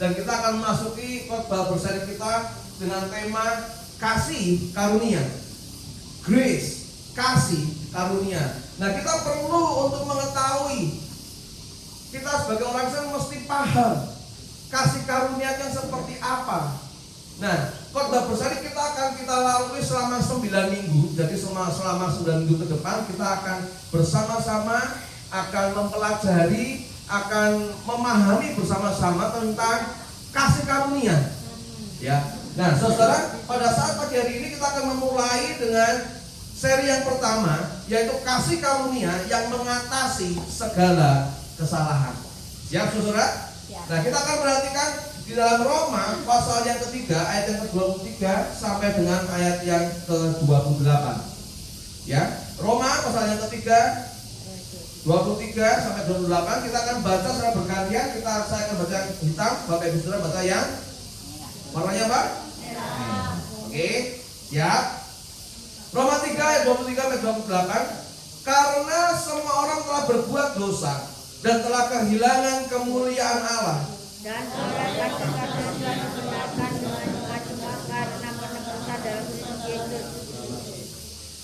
Dan kita akan memasuki khotbah berseri kita dengan tema kasih karunia. Grace, kasih karunia. Nah, kita perlu untuk mengetahui, kita sebagai orang Kristen mesti paham kasih karunia yang seperti apa. Nah, khotbah berseri kita lalui selama 9 minggu. Jadi selama 9 minggu ke depan kita akan bersama-sama akan mempelajari, akan memahami bersama-sama tentang kasih karunia. Ya. Nah, saudara, pada saat pagi hari ini kita akan memulai dengan seri yang pertama, yaitu kasih karunia yang mengatasi segala kesalahan. Siap, saudara? Ya. Nah, kita akan perhatikan di dalam Roma pasal yang ketiga ayat yang ke-23 sampai dengan ayat yang ke-28. Ya, Roma pasal yang ketiga 23 sampai 28 kita akan baca secara bergantian. Saya akan baca yang hitam, Bapak Ibu Saudara baca yang warnanya apa? Merah. Oke, siap. Roma 3 ayat 23 sampai 28. Karena semua orang telah berbuat dosa dan telah kehilangan kemuliaan Allah. Dan orang kata-kata telah dibenarkan dengan cuma karena penebusan dalam Kristus Yesus.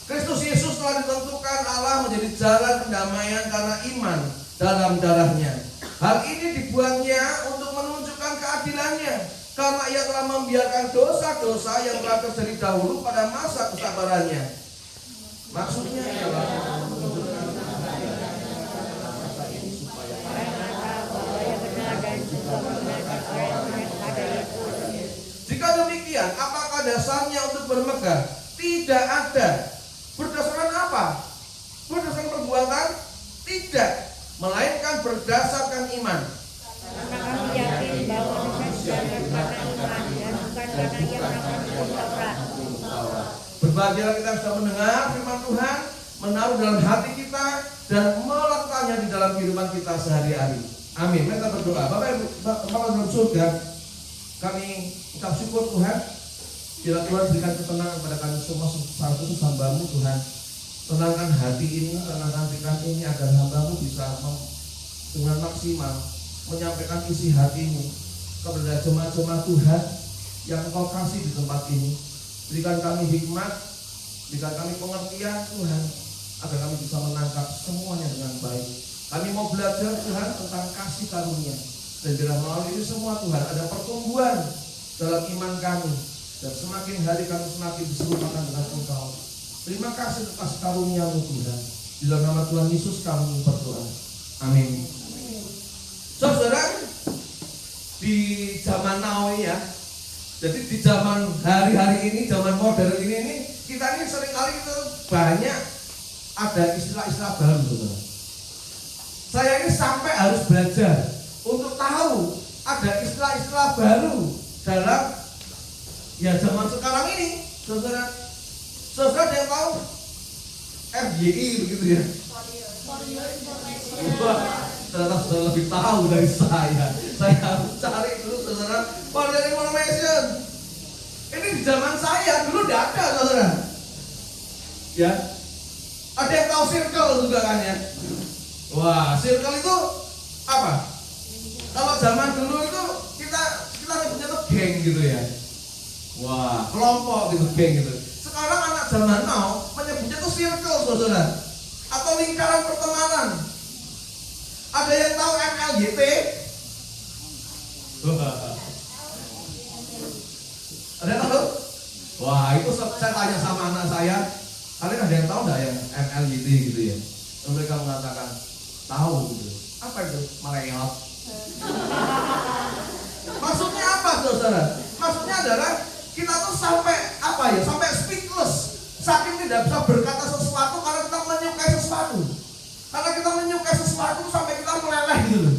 Kristus Yesus telah ditentukan Allah menjadi jalan pendamaian karena iman dalam darahnya. Hal ini dibuatnya untuk menunjukkan keadilannya, karena ia telah membiarkan dosa-dosa yang telah terjadi dahulu pada masa kesabarannya. Maksudnya adalah menunjukkan keadilannya pada masa ini supaya Orang tahu bahwa yang benar dan juga membenarkan orang yang benar pada Yesus. jika demikian, apakah dasarnya untuk bermegah? Tidak ada. Berdasarkan apa? Berdasarkan perbuatan? Tidak, melainkan berdasarkan iman. Karena kami yakin bahwa manusia karena iman dan bukan karena ia melakukan hukum Taurat. Berbahagialah kita yang sudah mendengar firman Tuhan, menaruh dalam hati kita, dan melakukannya di dalam kehidupan kita sehari-hari. Amin. Kita berdoa. Bapak Ibu, Bapak dalam surga, kami ucap syukur Tuhan. Bila Tuhan berikan ketenangan kepada kami semua saat itu hamba-Mu Tuhan. Tenangkan hati ini, tenangkan pikiran ini agar hamba-Mu bisa dengan maksimal menyampaikan isi hati-Mu kepada jemaat-jemaat Tuhan yang Engkau kasih di tempat ini. Berikan kami hikmat, berikan kami pengertian Tuhan, agar kami bisa menangkap semuanya dengan baik. Kami mau belajar Tuhan tentang kasih karunia, dan bila melalui ini semua Tuhan ada pertumbuhan dalam iman kami, dan semakin hari kami semakin diserupakan dengan Engkau. Terima kasih atas karunia-Mu Tuhan. Di dalam nama Tuhan Yesus kami berdoa. Amin. Saudara, di zaman now ya, jadi di zaman hari-hari ini, zaman modern ini kita ini seringkali kita banyak ada istilah-istilah baru, saudara. Saya ini sampai harus belajar untuk tahu ada istilah-istilah baru dalam zaman sekarang ini, saudara. Saudara ada yang tahu FYI begitu ya? Wah, ternyata sudah lebih tahu dari saya. Saya harus cari dulu, saudara. For your information, ini di zaman saya dulu tidak ada, saudara. Ya, ada yang tahu circle juga kan ya? Wah, circle itu apa? Kalau zaman dulu itu kita nyebutnya tuh geng gitu ya. Wah, kelompok gitu, geng gitu. Sekarang anak zaman now menyebutnya tuh circle, saudara, atau lingkaran pertemanan. Ada yang tahu MLYT? Ada yang tahu? Wah, itu saya tanya sama anak saya, kalian ada yang tahu nggak yang MLYT gitu ya? Dan mereka mengatakan tahu gitu. Apa itu? Maleot. Maksudnya apa, saudara? Maksudnya adalah kita tuh sampai apa ya? Sampai speechless, saking tidak bisa berkata sesuatu karena kita menyukai sesuatu. Karena kita menyukai sesuatu sampai kita meleleh gitu.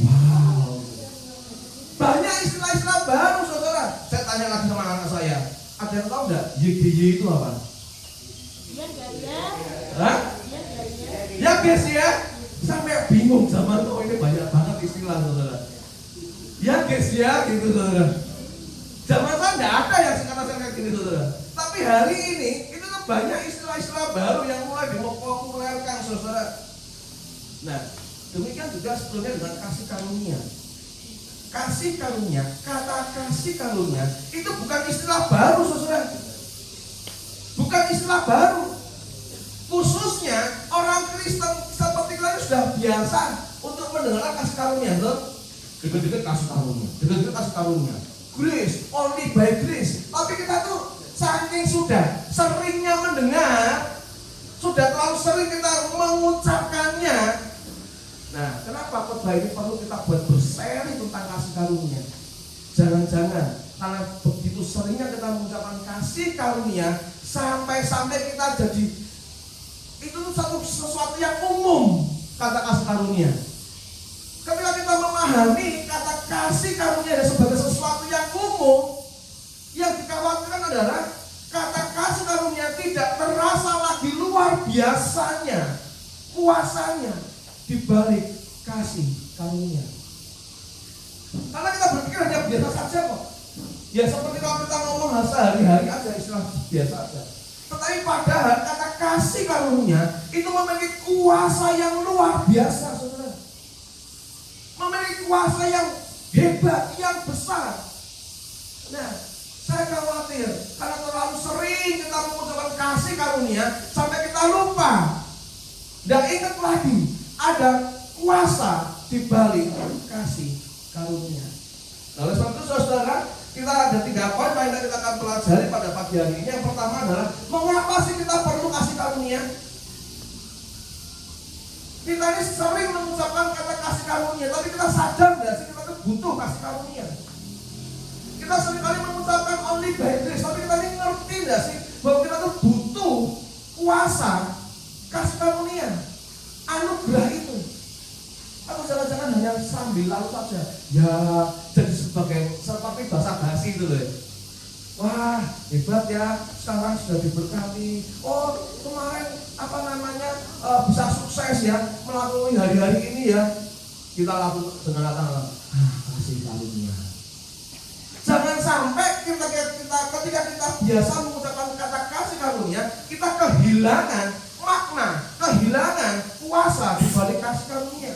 Wow. Banyak istilah-istilah baru, saudara. Saya tanya lagi sama anak saya, ada yang tahu nggak YGY itu apa? Hah? Ya guys ya, sampai bingung zaman now ini banyak banget istilah, saudara. Ya guys ya, gitu saudara. Zaman saya nggak ada yang sekarang kayak gini, saudara. Tapi hari ini itu tuh banyak istilah-istilah baru yang mulai dipopulerkan, saudara. Nah, demikian juga sebetulnya dengan kasih karunia. Kasih kasih karunia, kata kasih karunia itu bukan istilah baru, saudara. Bukan istilah baru. Khususnya orang Kristen seperti kita sudah biasa untuk mendengar kasih karunia, loh. Deket-deket kasih karunia, deket-deket kasih karunia. Grace, only by grace. Tapi kita tuh saking sudah seringnya mendengar, sudah terlalu sering kita mengucapkannya. Nah, kenapa khotbah ini perlu kita buat berseri tentang kasih karunia? Jangan-jangan karena begitu seringnya kita mengucapkan kasih karunia sampai-sampai kita jadi itu sesuatu yang umum, kata kasih karunia. Ketika kita memahami kata kasih karunia sebagai sesuatu yang umum, yang dikhawatirkan adalah kata kasih karunia tidak terasa lagi luar biasanya kuasanya di balik kasih karunia. Karena kita berpikir hanya biasa saja kok. Ya seperti kalau kita ngomong sehari-hari aja, istilah biasa aja. Tetapi padahal kata kasih karunia itu memiliki kuasa yang luar biasa, saudara. Memiliki kuasa yang hebat, yang besar. Nah, saya khawatir karena terlalu sering kita mengucapkan kasih karunia sampai kita lupa. Dan ingat lagi, ada kuasa di balik kasih karunia. Nah, oleh sebab itu saudara, kita ada 3 poin yang kita akan pelajari pada pagi hari ini. Yang pertama adalah mengapa sih kita perlu kasih karunia? Kita ini sering mengucapkan kata kasih karunia, tapi kita sadar nggak sih kita tuh butuh kasih karunia? Kita seringkali mengucapkan only by grace, tapi kita ini ngerti nggak sih bahwa kita tuh butuh kuasa kasih karunia, anugerah itu? Atau jangan-jangan hanya sambil lalu saja, ya jadi seperti bahasa basi itu loh. Wah, hebat ya, sekarang sudah diberkati. Oh, kemarin bisa sukses ya melalui hari-hari ini ya. Kita lakukan dengan kata kasih karunia. Jangan sampai ketika kita biasa mengucapkan kata kasih karunia, kita kehilangan makna, kehilangan kuasa di balik kasih karunia.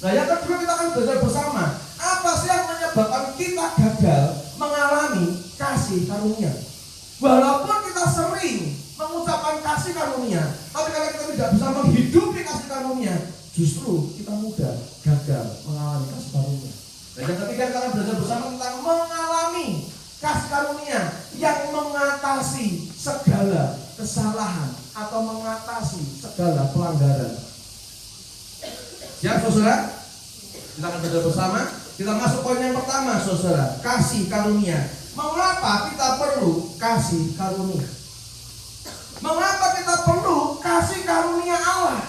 Nah, yang kedua kita akan belajar bersama apa sih yang menyebabkan kita gagal mengalami kasih karunia. Walaupun kita sering mengucapkan kasih karunia, tapi kalau kita tidak bisa menghidupi kasih karunia, justru kita mudah gagal mengalami kasih karunia. Dan yang ketiga kita akan belajar bersama tentang mengalami kasih karunia yang mengatasi segala kesalahan atau mengatasi segala pelanggaran. Siap saudara? Kita akan belajar bersama. Kita masuk poin yang pertama saudara, kasih karunia. Mengapa kita perlu kasih karunia? Mengapa kita perlu kasih karunia Allah?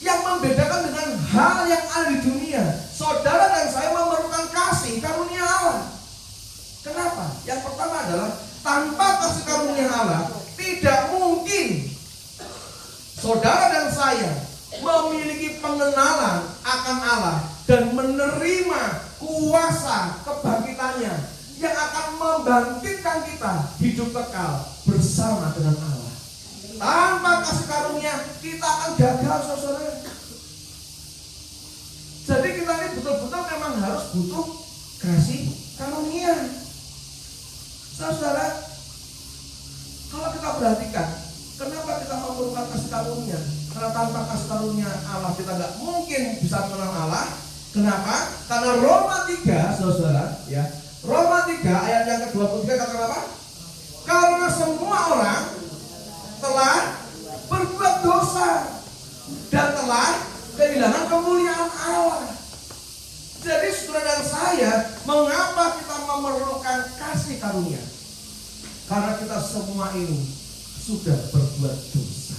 Yang membedakan dengan hal yang ada di dunia, saudara dan saya memerlukan kasih karunia Allah. Kenapa? Yang pertama adalah tanpa kasih karunia Allah tidak mungkin saudara dan saya memiliki pengenalan akan Allah dan menerima kuasa kebangkitannya yang akan membangkitkan kita hidup kekal bersama dengan Allah. Tanpa kasih karunia kita akan gagal saudara. Jadi kita ini betul-betul memang harus butuh kasih karunia. Saudara, kalau kita perhatikan kenapa kita memerlukan kasih karunia? Karena tanpa kasih karunia Allah kita nggak mungkin bisa mengenal Allah. Kenapa? Karena Roma 3, saudara, ya. Roma 3 ayat yang ke-23 kata apa? Karena semua orang telah berbuat dosa dan telah kehilangan kemuliaan Allah. Jadi saudara dan saya, mengapa kita memerlukan kasih karunia? Karena kita semua ini sudah berbuat dosa.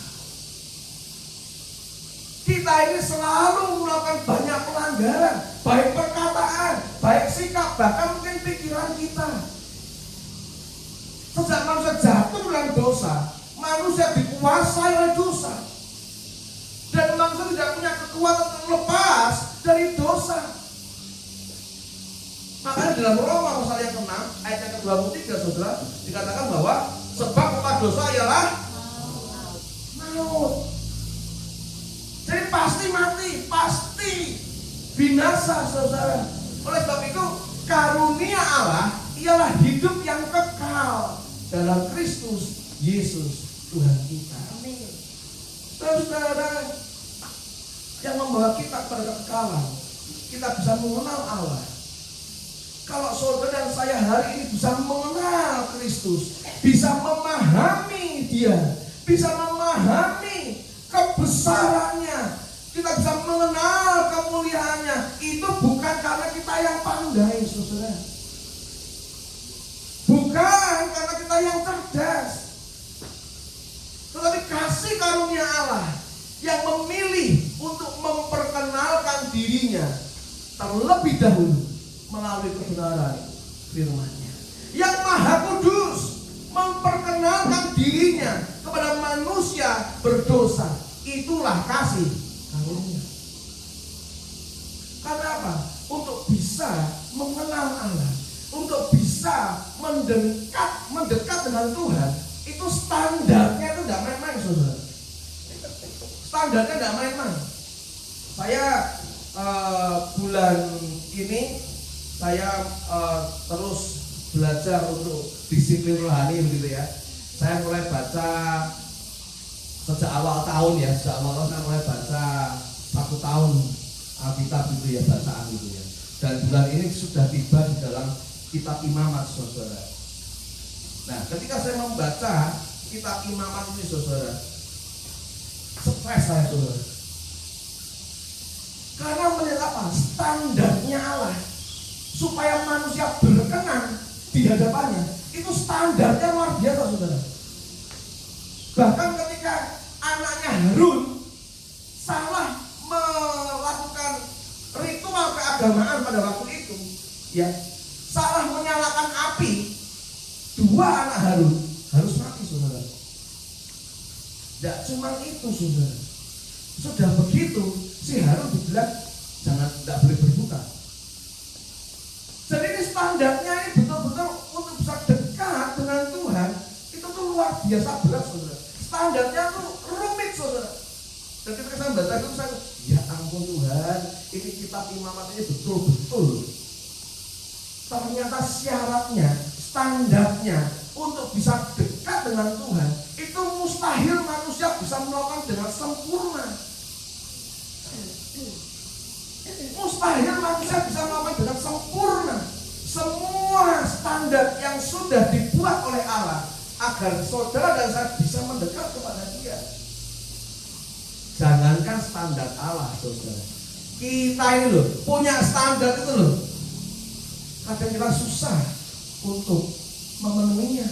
Kita ini selalu melakukan banyak pelanggaran, baik perkataan, baik sikap, bahkan mungkin pikiran kita. Sejak manusia jatuh dalam dosa, manusia dikuasai oleh dosa. Dan manusia tidak punya kekuatan untuk lepas dari dosa. Makanya dalam Roma pasal yang ke-6 ayat yang ke-23 saudara dikatakan bahwa sebab upah dosa ialah maut. Jadi pasti mati, pasti. binasa, saudara. Oleh sebab itu, karunia Allah ialah hidup yang kekal dalam Kristus Yesus Tuhan kita. Amin. Saudara, yang membawa kita pada kekekalan, kita bisa mengenal Allah. Kalau saudara dan saya hari ini bisa mengenal Kristus, bisa memahami Dia, bisa memahami kebesarannya, kita bisa mengenal kemuliaannya, itu bukan karena kita yang pandai, saudara. Bukan karena kita yang cerdas, tetapi kasih karunia Allah yang memilih untuk memperkenalkan dirinya terlebih dahulu melalui kebenaran firman-Nya. Yang Maha Kudus memperkenalkan dirinya kepada manusia berdosa. Itulah kasih karunia. Karena apa? Untuk bisa mengenal Allah, untuk bisa mendekat dengan Tuhan, itu standarnya itu tidak main-main, saudara. Standarnya tidak main-main. Saya bulan ini saya terus belajar untuk disiplin rohani begitu ya. Saya mulai baca sejak awal tahun ya, sejak awal tahun saya mulai baca 1 tahun Alkitab gitu ya, bacaan gitu ya. Dan bulan ini sudah tiba di dalam kitab Imamat, saudara. Nah, ketika saya membaca kitab Imamat ini, saudara, stres saya, saudara. Karena melihat apa? Standarnya Allah supaya manusia berkenan di hadapannya, itu standarnya luar biasa, saudara. Bahkan ketika anaknya Harun salah melakukan ritual keagamaan pada waktu itu, ya, salah menyalakan api, 2 anak Harun harus mati, saudara. Tidak cuma itu, saudara. Sudah begitu, si Harun dibilang tidak boleh berbuka. Jadi ini standarnya ini betul-betul untuk bisa dekat dengan Tuhan, itu tuh luar biasa berat, saudara. Standarnya tuh rumit, saudara. Dan ketika saya baca itu, saya ya ampun Tuhan, ini kitab Imamat ini betul-betul ternyata syaratnya, standarnya untuk bisa dekat dengan Tuhan, itu mustahil manusia bisa melakukan dengan sempurna. Mustahil manusia bisa melakukan dengan sempurna. Semua standar yang sudah dibuat oleh Allah agar saudara dan saya bisa mendekat kepada Dia. Jangankan standar Allah, saudara, kita ini loh punya standar itu loh, kadang kita susah untuk memenuhinya.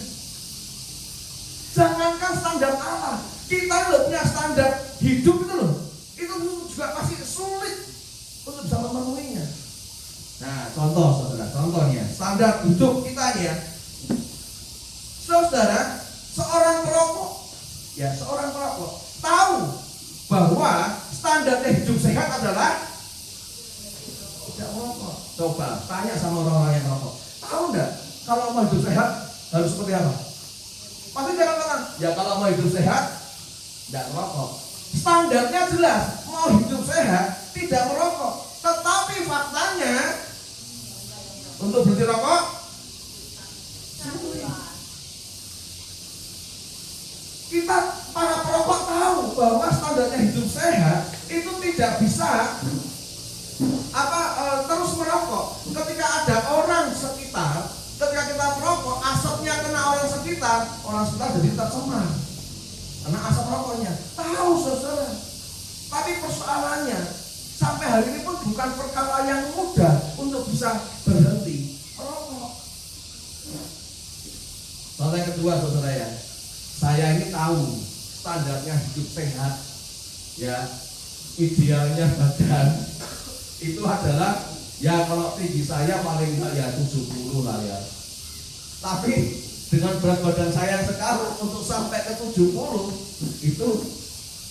Jangankan standar Allah, kita loh punya standar hidup itu loh, itu juga masih sulit untuk bisa memenuhinya. Nah, contoh, saudara, contohnya standar hidup kita ya, saudara, seorang perokok, ya seorang perokok tahu bahwa standarnya hidup sehat adalah tidak merokok. Coba tanya sama orang-orang yang merokok, tahu enggak kalau mau hidup sehat harus seperti apa? Pasti jangan katakan, ya kalau mau hidup sehat tidak merokok. Standarnya jelas, mau hidup sehat tidak merokok. Tetapi faktanya untuk berhenti rokok kita para perokok tahu bahwa standarnya hidup sehat itu tidak bisa terus merokok. Ketika ada orang sekitar, ketika kita merokok, asapnya kena orang sekitar jadi tercemar karena asap rokoknya. Tahu, saudara. Tapi persoalannya sampai hari ini pun bukan perkara yang mudah untuk bisa berhenti merokok. Soal yang kedua, saudara ya, saya ini tahu standarnya hidup sehat, ya, idealnya badan itu adalah ya kalau tinggi saya paling enggak ya 70 lah ya. Tapi dengan berat badan saya sekarang untuk sampai ke 70 itu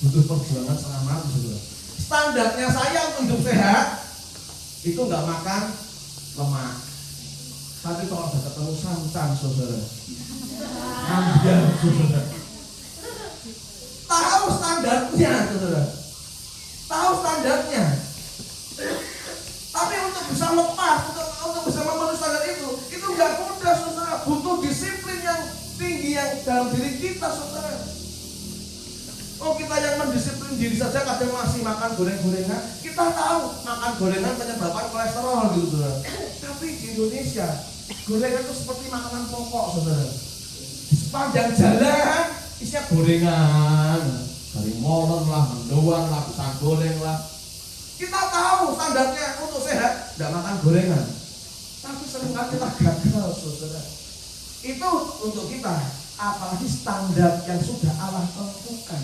butuh perjuangan setengah mati, saudara. Standarnya saya untuk hidup sehat itu enggak makan lemak. Tapi kalau sudah ketemu santan, saudara, ambiar, saudara. Tahu standarnya, saudara. Tahu standarnya. bisa lepas untuk bisa memenuhi standar itu nggak mudah, saudara. Butuh disiplin yang tinggi yang dalam diri kita, saudara. Oh, kita yang mendisiplin diri saja kadang masih makan goreng-gorengan. Kita tahu makan gorengan menyebabkan kolesterol gitu, saudara. Tapi di Indonesia gorengan itu seperti makanan pokok, saudara. Di sepanjang jalan isinya gorengan, dari molen lah, mendoan lah, pisang goreng lah. Kita tahu standarnya untuk sehat tidak makan gorengan, tapi seringkali kita gagal, saudara. Itu untuk kita, apalagi standar yang sudah Allah tentukan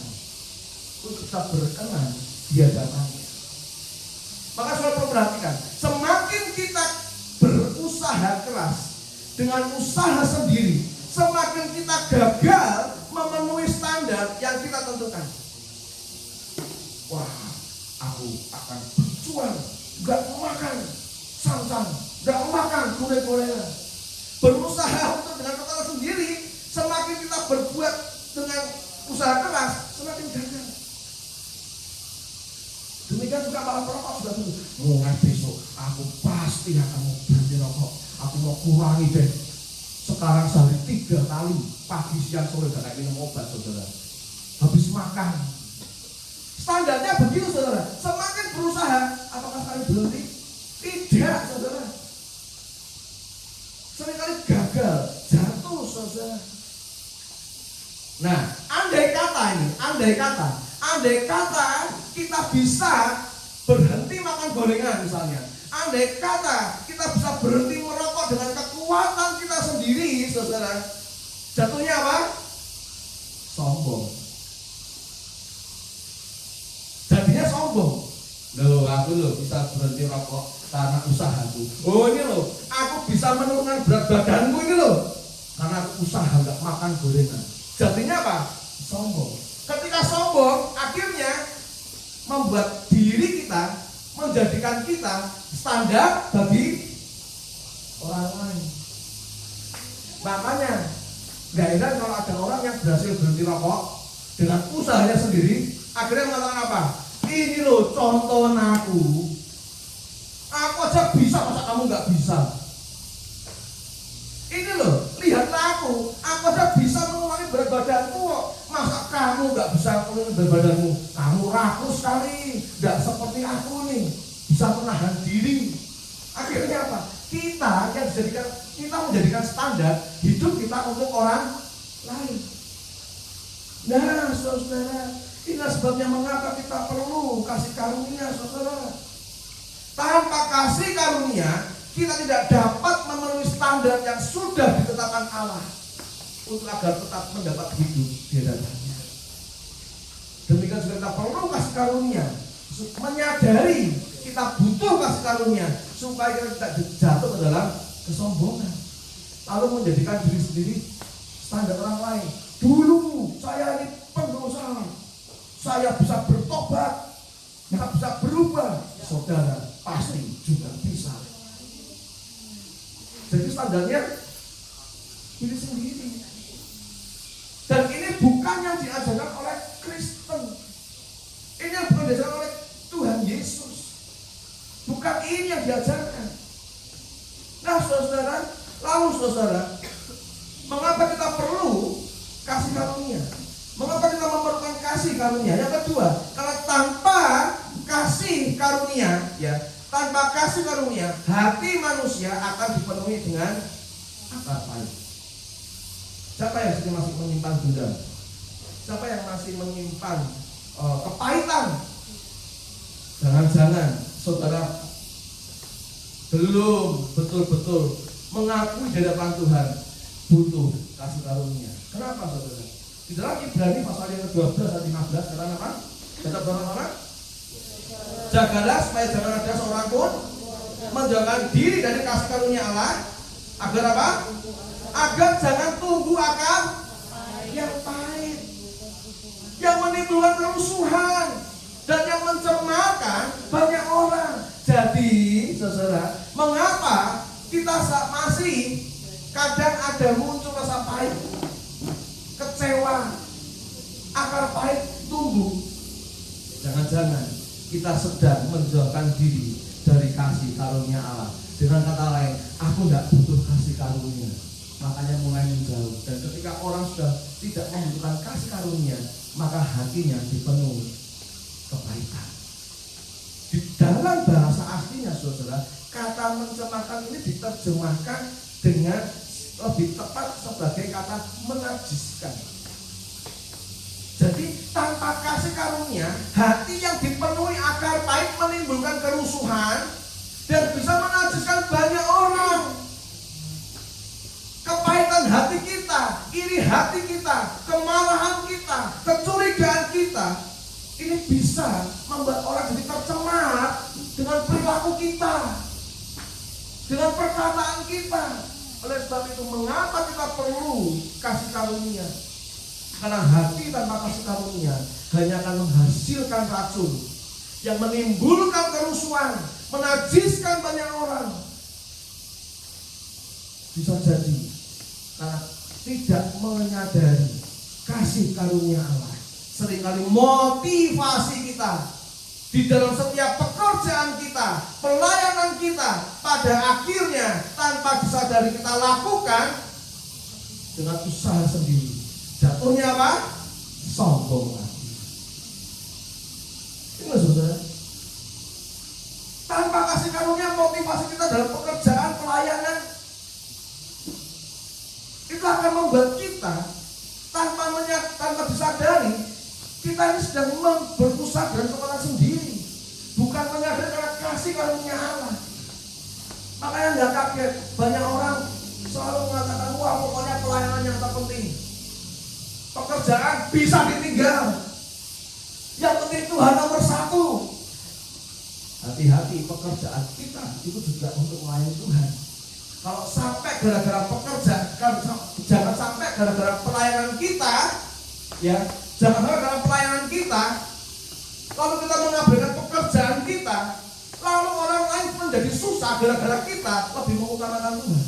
untuk kita berkenan di hadapannya. Maka saudara perlu perhatikan, semakin kita berusaha keras dengan usaha sendiri, semakin kita gagal memenuhi standar yang kita tentukan. Wah, aku akan berjuang, gak makan santan, gak makan goreng-gorengan. Berusaha untuk dengan kata sendiri, semakin kita berbuat dengan usaha keras, semakin gagal. Demikian juga para perokok sudah dulu. Mulai besok, aku pasti akan mau berhenti rokok. Aku mau kurangi deh. Sekarang sehari 3 kali, pagi, siang, sore, gak kayak minum obat, saudara. Habis makan. Standarnya begitu, saudara. Semakin berusaha, apakah sekali berhenti? Tidak, saudara. Seringkali gagal, jatuh, saudara. Nah, andai kata kita bisa berhenti makan gorengan misalnya. Andai kata kita bisa berhenti merokok dengan kekuatan kita sendiri, saudara. Jatuhnya apa? Sombong. Jadinya sombong. Loh, aku bisa berhenti rokok karena usahaku. Oh, ini loh, aku bisa menurunkan berat badanku ini loh, karena aku usaha nggak makan gorengan. Jadinya apa? Sombong. Ketika sombong, akhirnya membuat diri kita, menjadikan kita standar bagi orang lain. Makanya nggak heran kalau ada orang yang berhasil berhenti rokok dengan usahanya sendiri, akhirnya mengatakan apa? Ini loh contoh aku aja bisa, masa kamu nggak bisa? Ini loh, lihatlah aku aja bisa mengurangi berat badanku kok. Masa kamu nggak bisa mengurangi berat badanmu? Kamu rakus sekali, nggak seperti aku nih, bisa menahan diri. Akhirnya apa? Kita menjadikan standar hidup kita untuk orang lain. Nah, saudara, inilah sebabnya mengapa kita perlu kasih karunia, saudara. Tanpa kasih karunia, kita tidak dapat memenuhi standar yang sudah ditetapkan Allah untuk agar tetap mendapat hidup di hadapannya. Demikian juga kita perlu kasih karunia, menyadari kita butuh kasih karunia supaya kita tidak jatuh ke dalam kesombongan, lalu menjadikan diri sendiri standar orang lain. Dulu saya ini pendosa, saya bisa bertobat, nggak bisa berubah. Saudara pasti juga bisa. Jadi standarnya diri sendiri. Dan ini bukan yang diajarkan oleh Kristen. Ini yang bukan diajarkan oleh Tuhan Yesus. Bukan ini yang diajarkan. Nah, saudara, lalu saudara, mengapa kita perlu kasih karunia? Mengapa kita memerlukan kasih karunia? Yang kedua, kalau tanpa kasih karunia, tanpa kasih karunia, hati manusia akan dipenuhi dengan akar pahit. Siapa yang masih menyimpan dendam? Siapa yang masih menyimpan kepahitan? Jangan-jangan saudara belum betul-betul mengakui di hadapan Tuhan butuh kasih karunia. Kenapa, saudara? Di dalam Ibrani pasal yang ke-12 ayat 15 kata apa? Kata orang-orang, jagalah supaya jangan ada seorang pun menjauhkan diri dari kasih karunia Allah, agar apa? Agar jangan tumbuh akar yang pahit, yang menimbulkan kerusuhan dan yang mencemarkan banyak orang. Jadi, saudara, mengapa kita masih kadang ada muncul rasa pahit, kecewa, akar pahit tumbuh? Jangan-jangan kita sedang menjauhkan diri dari kasih karunia Allah. Dengan kata lain, aku tidak butuh kasih karunia, makanya mulai menjauh. Dan ketika orang sudah tidak membutuhkan kasih karunia, maka hatinya dipenuhi kepahitan. Di dalam bahasa aslinya saudara, kata mencemarkan ini diterjemahkan dengan lebih tepat sebagai kata menajiskan. Jadi tanpa kasih karunia, hati yang dipenuhi akar pahit menimbulkan kerusuhan dan bisa menajiskan banyak orang. Kepahitan hati kita, iri hati kita, kemarahan kita, kecurigaan kita, ini bisa membuat orang jadi tercemar dengan perilaku kita, dengan perkataan kita. Oleh sebab itu, mengapa kita perlu kasih karunia? Karena hati tanpa kasih karunia hanya akan menghasilkan racun yang menimbulkan kerusuhan, menajiskan banyak orang. Bisa jadi karena tidak menyadari kasih karunia Allah. Seringkali motivasi kita di dalam setiap pekerjaan kita, pelayanan kita, pada akhirnya tanpa disadari kita lakukan dengan usaha sendiri. Jatuhnya apa? Sombong lagi. Ini saudara. Tanpa kasih karunia, motivasi kita dalam pekerjaan, pelayanan, itu akan membuat kita tanpa disadari kita ini sedang berusaha dengan kekuatan sendiri, bukan menyadari karena kasih karunia Allah. Makanya nggak kaget banyak orang selalu mengatakan, wah pokoknya pelayanan yang terpenting, pekerjaan bisa ditinggal, yang penting Tuhan nomor satu. Hati-hati, pekerjaan kita itu juga untuk melayani Tuhan. Kalau sampai gara-gara pekerjaan, jangan sampai gara-gara pelayanan kita, ya, jangan sampai dalam pelayanan kita, lalu kita mengabaikan pekerjaan kita, lalu orang lain menjadi susah gara-gara kita lebih mengutamakan Tuhan.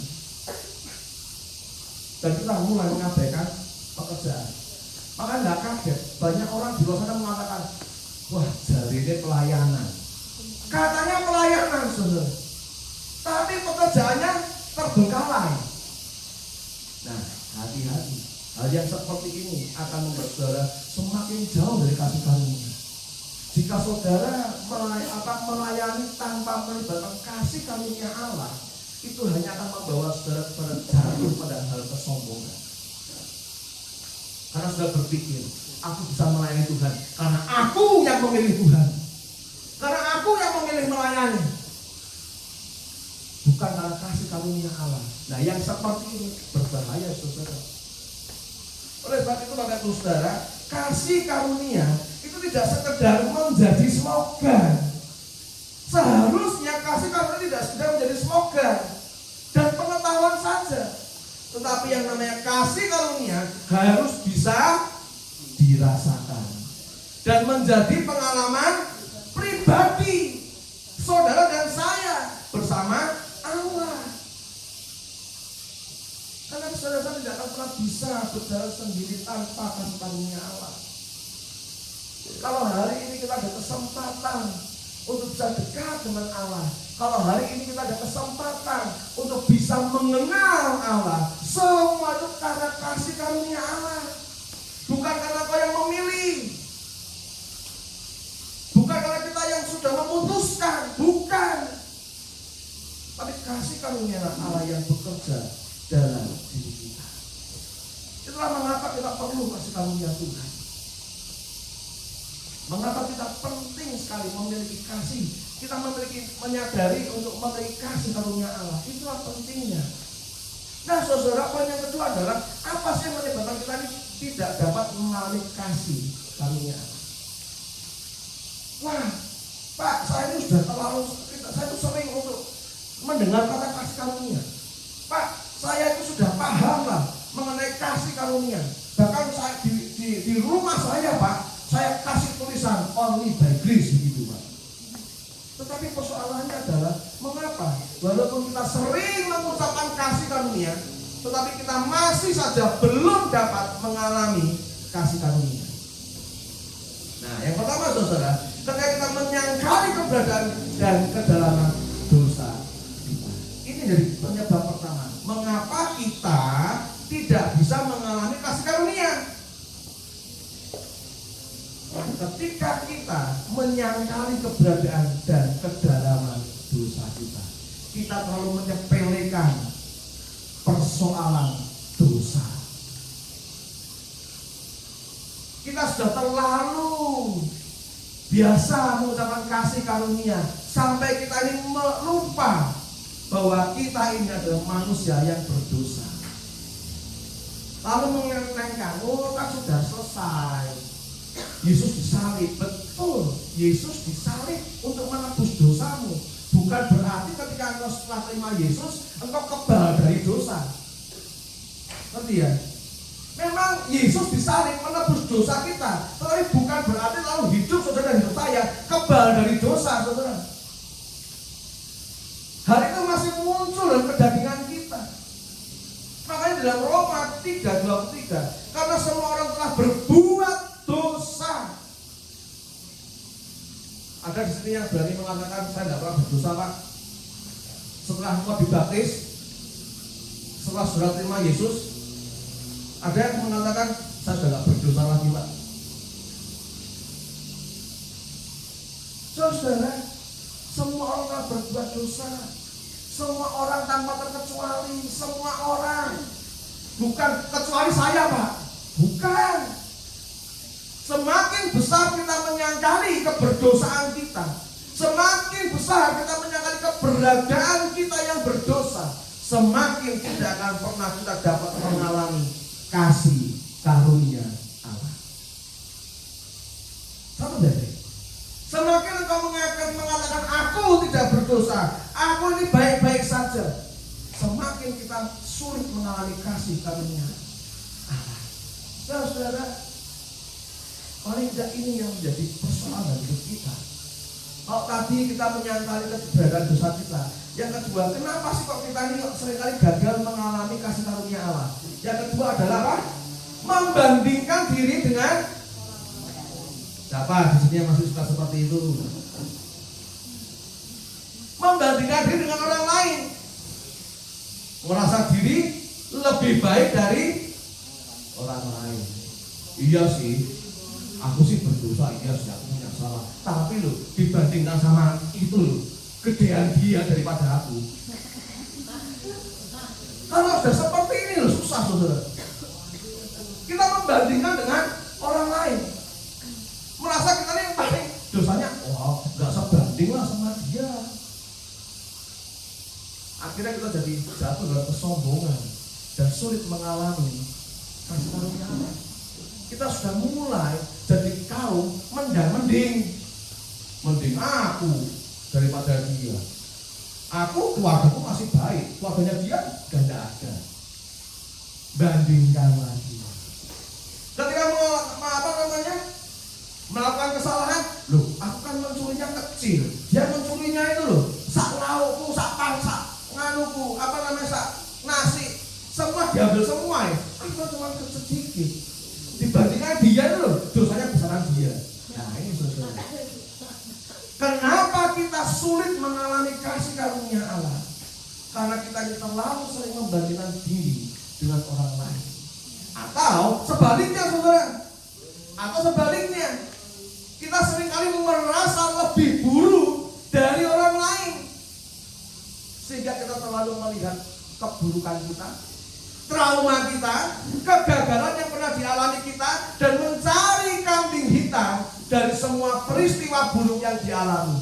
Dan kita mulai mengabaikan pekerjaan. Maka nggak kaget, banyak orang di luar sana mengatakan, wah jari ini pelayanan. Katanya pelayanan, saudara, tapi pekerjaannya terbengkalai. Nah, hati-hati. Hal yang seperti ini akan membuat saudara semakin jauh dari kasih karunia. Jika saudara melayani tanpa melibatkan kasih karunia Allah, itu hanya akan membawa saudara jatuh pada hal kesombongan. Karena sudah berpikir, aku bisa melayani Tuhan karena aku yang memilih Tuhan, karena aku yang memilih melayani, bukan karena kasih karunia Allah. Nah, yang seperti ini berbahaya, saudara. Oleh sebab itu, Bapak Ibu Saudara, kasih karunia itu tidak sekedar menjadi slogan. Seharusnya kasih karunia tidak sekedar menjadi slogan dan pengetahuan saja, tetapi yang namanya kasih karunia harus bisa dirasakan dan menjadi pengalaman pribadi saudara dan saya bersama Allah. Karena saudara tidak akan pernah bisa berjalan sendiri tanpa kasih karunia Allah. Kalau hari ini kita ada kesempatan untuk bisa dekat dengan Allah, kalau hari ini kita ada kesempatan untuk bisa mengenal Allah, semua itu karena kasih karunia Allah. Bukan karena kau yang memilih, bukan karena kita yang sudah memutuskan, bukan. Tapi kasih karunia Allah yang bekerja dalam diri kita. Itulah mengapa kita perlu kasih karunia Tuhan. Mengapa kita penting sekali memiliki kasih. Kita menyadari untuk memiliki kasih karunia Allah. Itulah pentingnya. Nah, saudara, poin yang kedua adalah apa sih yang menyebabkan kita ini tidak dapat mengalami kasih karunia Allah. Wah, Pak, saya ini sudah terlalu, saya itu sering untuk mendengar kata kasih karunia. Pak, saya itu sudah paham lah mengenai kasih karunia. Bahkan saya di rumah saya, Pak, saya kasih tulisan only by grace begitu, Pak. Tetapi persoalannya adalah mengapa walaupun kita sering mengucapkan kasih karunia, tetapi kita masih saja belum dapat mengalami kasih karunia. Nah, yang pertama, saudara, ketika kita menyangkali keberadaan dan kedalaman jadi penyebab pertama. Mengapa kita tidak bisa mengalami kasih karunia? Ketika kita menyangkali keberadaan dan kedalaman dosa kita, kita terlalu menyepelekan persoalan dosa. Kita sudah terlalu biasa mengucapkan kasih karunia sampai kita ini lupa bahwa kita ini adalah manusia yang berdosa. Lalu mengenangkan, oh kan sudah selesai. Yesus disalib, betul. Yesus disalib untuk menebus dosamu. Bukan berarti ketika engkau setelah terima Yesus, engkau kebal dari dosa. Ngerti ya? Memang Yesus disalib menebus dosa kita, tetapi bukan berarti lalu hidup saudara dan hidup saya kebal dari dosa, saudara. Hal itu masih muncul dalam kedagingan kita. Makanya dalam Roma 3:23, karena semua orang telah berbuat dosa. Ada di sini yang berani mengatakan saya tidak pernah berdosa, Pak. Setelah engkau dibaptis, setelah saudara terima Yesus, ada yang mengatakan saya sudah tidak berdosa lagi, Pak. Saudara, semua orang telah berbuat dosa. Semua orang tanpa terkecuali, semua orang. Bukan kecuali saya, Pak. Bukan. Semakin besar kita menyangkali keberdosaan kita, semakin besar kita menyangkali keberadaan kita yang berdosa, semakin tidak akan pernah kita dapat mengalami kasih karunia Allah. Satu dari semakin engkau mengatakan aku tidak berdosa, aku ini baik-baik saja, semakin kita sulit mengalami kasih karunia Allah. Saudara, paling tidak ini yang menjadi persoalan hidup kita. Kalau tadi kita menyangkali keberadaan dosa kita, yang kedua, kenapa sih kok kita ini seringkali gagal mengalami kasih karunia Allah? Yang kedua adalah apa? Membandingkan diri dengan siapa di sini yang masih suka seperti itu? Membandingkan diri dengan orang lain, merasa diri lebih baik dari orang lain. Iya sih, aku sih berdosa, iya sih aku punya salah. Tapi loh, dibandingkan sama itu loh, gedean dia daripada aku. Kalau sudah seperti ini loh, susah saudara. Kita membandingkan dengan orang lain, merasa kita ini yang paling dosanya, wah gak sebanding lah sama dia. Akhirnya kita jadi jatuh dalam kesombongan dan sulit mengalami kasih karunia Allah. Kita sudah mulai jadi kaum mending aku daripada dia. Aku keluargaku masih baik, keluarganya dia gak ada. Bandingkan lagi. Ketika melakukan kesalahan, loh, aku kan mencurinya kecil, dia mencurinya itu loh, sak laukku, sak nganuku, sak nasi, semua diambil semua ya. Aku cuma sedikit. Dibandingkan dia itu loh, dosanya besaran dia. Nah ini saudara. Kenapa kita sulit mengalami kasih karunia Allah? Karena kita terlalu sering membandingkan diri dengan orang lain. Atau sebaliknya saudara, kita seringkali merasa lebih buruk dari orang lain, sehingga kita terlalu melihat keburukan kita, trauma kita, kegagalan yang pernah dialami kita, dan mencari kambing hitam dari semua peristiwa buruk yang dialami.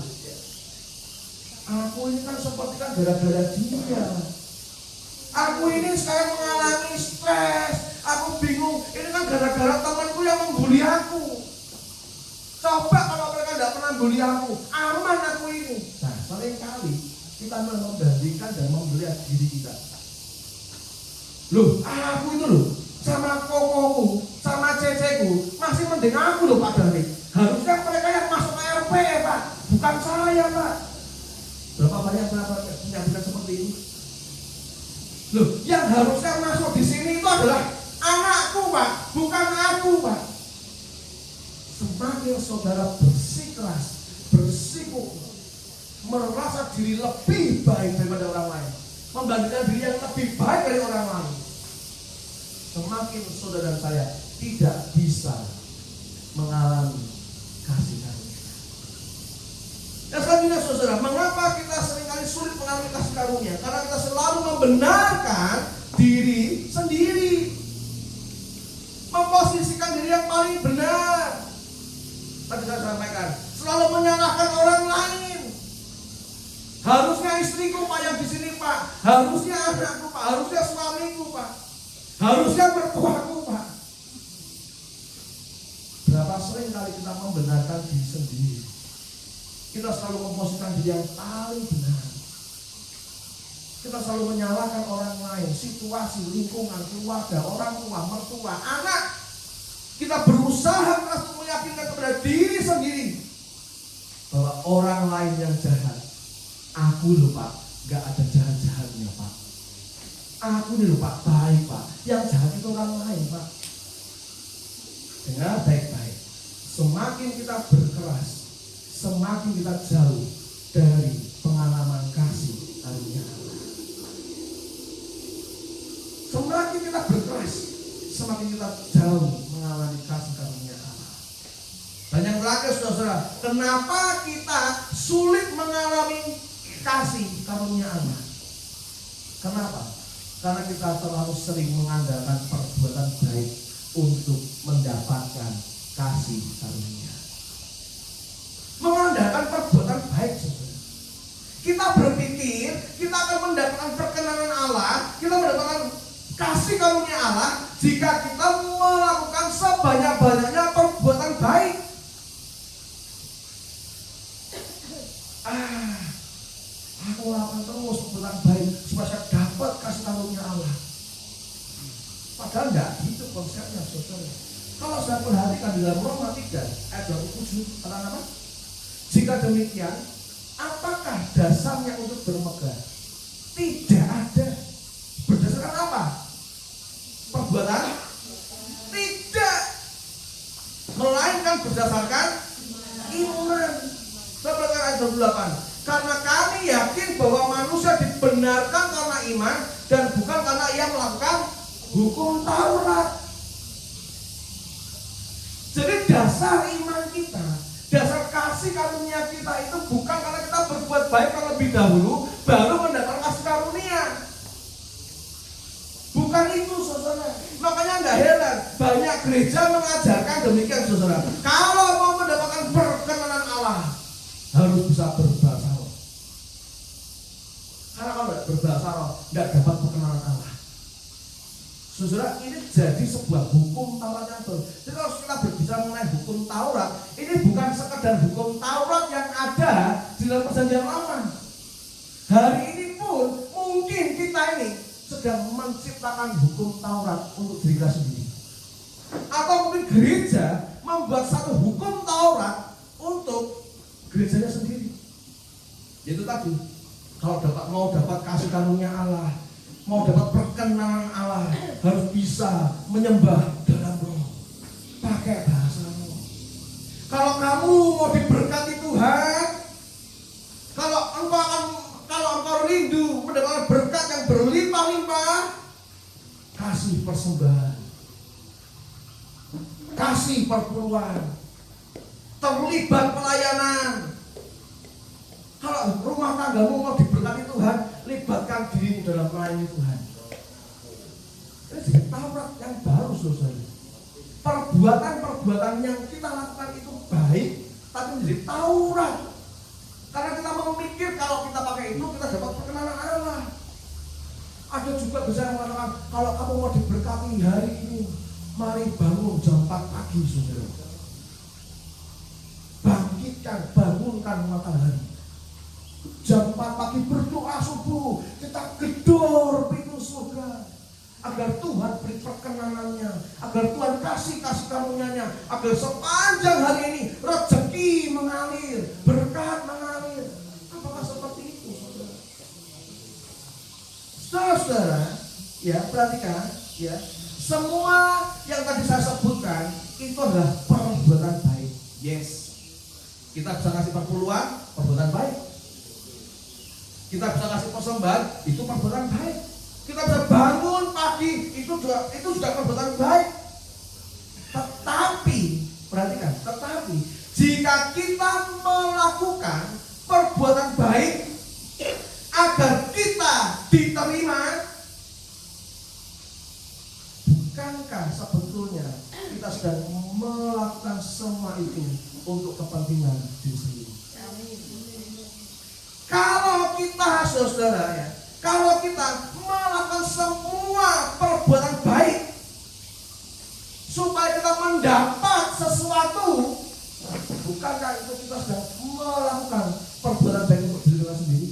Aku ini kan seperti kan gara-gara dia. Aku ini sekarang mengalami stres. Aku bingung. Ini kan gara-gara temanku yang membuli aku. Coba kalau mereka tidak pernah membuli aku, aman aku ini. Nah, seringkali kita membandingkan dan melihat diri kita. Loh, aku itu loh, sama kokoku, sama ceceku, masih mending aku loh Pak Dari. Harusnya mereka yang masuk ke RP Pak, bukan saya Pak. Berapa banyak penyampaian seperti ini? Loh, yang harusnya masuk di sini itu adalah anakku Pak, bukan aku Pak. Semakin saudara bersikeras, bersikukuh, merasa diri lebih baik daripada orang lain, membandingkan diri yang lebih baik dari orang lain, semakin saudara dan saya tidak bisa mengalami kasih karunia. Yang selanjutnya saudara, mengapa kita seringkali sulit mengalami kasih karunia? Karena kita selalu membenarkan diri sendiri, memposisikan diri yang paling benar. Tadi saya sampaikan, selalu menyalahkan orang lain. Harusnya istriku Pak yang di sini Pak, harusnya anakku Pak, harusnya suamiku Pak, harusnya mertuaku Pak. Berapa sering kali kita membenarkan diri sendiri? Kita selalu memposisikan diri yang paling benar. Kita selalu menyalahkan orang lain, situasi, lingkungan, keluarga, orang tua, mertua, anak. Kita berusaha keras untuk meyakinkan kepada diri sendiri bahwa orang lain yang jahat. Aku loh Pak, gak ada jahat-jahatnya Pak. Aku nih loh Pak, baik Pak. Yang jahat itu orang lain Pak. Dengar baik-baik. Semakin kita berkeras, semakin kita jauh dari pengalaman kasih karunia Allah. Semakin kita berkeras, semakin kita jauh mengalami kasih karunia Allah. Dan yang terakhir saudara, kenapa kita sulit mengalami kasih karunia Allah? Kenapa? Karena kita terlalu sering mengandalkan perbuatan baik untuk mendapatkan kasih karunia. Mengandalkan perbuatan baik saudara. Kita berpikir kita akan mendapatkan perkenanan Allah, kita mendapatkan kasih karunia Allah jika kita melakukan sebanyak-banyaknya perbuatan baik. Aku akan terus perbuatan baik supaya saya dapat kasih karunia Allah. Padahal enggak gitu konsepnya saudara. Kalau saya perhatikan di dalam Roma 3 ayat 27 kata apa? Jika demikian, apakah dasarnya untuk bermegah? Tidak ada. Berdasarkan apa? Perbuatan? Tidak. Melainkan berdasarkan iman. Seperti ayat 28. Karena kami yakin bahwa manusia dibenarkan karena iman dan bukan karena ia melakukan hukum Taurat. Jadi dasar iman kita, dasar kasih karunia kita itu bukan karena kita berbuat baik terlebih dahulu baru mendapatkan kasih karunia. Bukan itu saudara. Makanya enggak heran banyak gereja mengajarkan demikian saudara. Kalau mau mendapatkan perkenanan Allah harus bisa berbahasa roh. Karena kalau tidak berbahasa roh enggak dapat perkenanan Allah. Saudara, ini jadi sebuah hukum Taurat yang baru. Jadi kalau kita berbicara mengenai hukum Taurat, ini bukan sekedar hukum Taurat yang ada di dalam perjanjian lama. Hari ini pun mungkin kita ini sedang menciptakan hukum Taurat untuk diri kita sendiri. Atau mungkin gereja membuat satu hukum Taurat untuk gerejanya sendiri. Yaitu tadi, kalau mau dapat kasih karunia Allah, mau dapat perkenanan Allah, harus bisa menyembah dalam roh, pakai bahasa roh. Kalau kamu mau diberkati Tuhan, kalau engkau rindu mendapatkan berkat yang berlimpah-limpah, kasih persembahan, kasih perpuluhan, terlibat pelayanan. Kalau rumah tanggamu mau diberkati Tuhan, libatkan dirimu dalam melayani Tuhan. Ini jadi Taurat yang baru saudara. Perbuatan-perbuatan yang kita lakukan itu baik, tapi menjadi Taurat. Karena kita memikir kalau kita pakai itu kita dapat perkenanan Allah. Ada juga bisa yang mengatakan kalau kamu mau diberkati hari ini, mari bangun jam 4 pagi saudara. Bangunkan matahari. Jam 4 pagi berdoa subuh, kita gedor pintu surga agar Tuhan beri perkenanannya, agar Tuhan kasih karunia-Nya, agar sepanjang hari ini rezeki mengalir, berkat mengalir. Apakah seperti itu, saudara? Saudara, ya perhatikan, ya semua yang tadi saya sebutkan itu adalah perbuatan baik. Yes, kita bisa kasih perpuluhan, perbuatan baik. Kita bisa kasih persembahan, itu perbuatan baik. Kita bisa bangun pagi, itu sudah perbuatan baik. Tetapi, perhatikan, tetapi jika kita melakukan perbuatan baik agar kita diterima, bukankah sebetulnya kita sedang melakukan semua itu untuk kepentingan diri sendiri? Kalau kita, saudara ya, kalau kita melakukan semua perbuatan baik supaya kita mendapat sesuatu, bukankah itu kita sedang melakukan perbuatan baik untuk diri kita sendiri?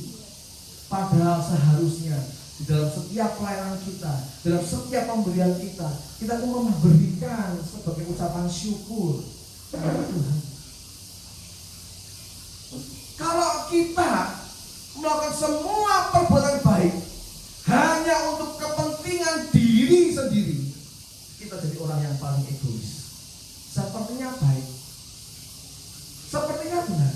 Padahal seharusnya di dalam setiap pelayanan kita, dalam setiap pemberian kita itu memberikan sebagai ucapan syukur kepada Tuhan. Kalau kita melakukan semua perbuatan baik hanya untuk kepentingan diri sendiri, kita jadi orang yang paling egois. Sepertinya baik, sepertinya benar,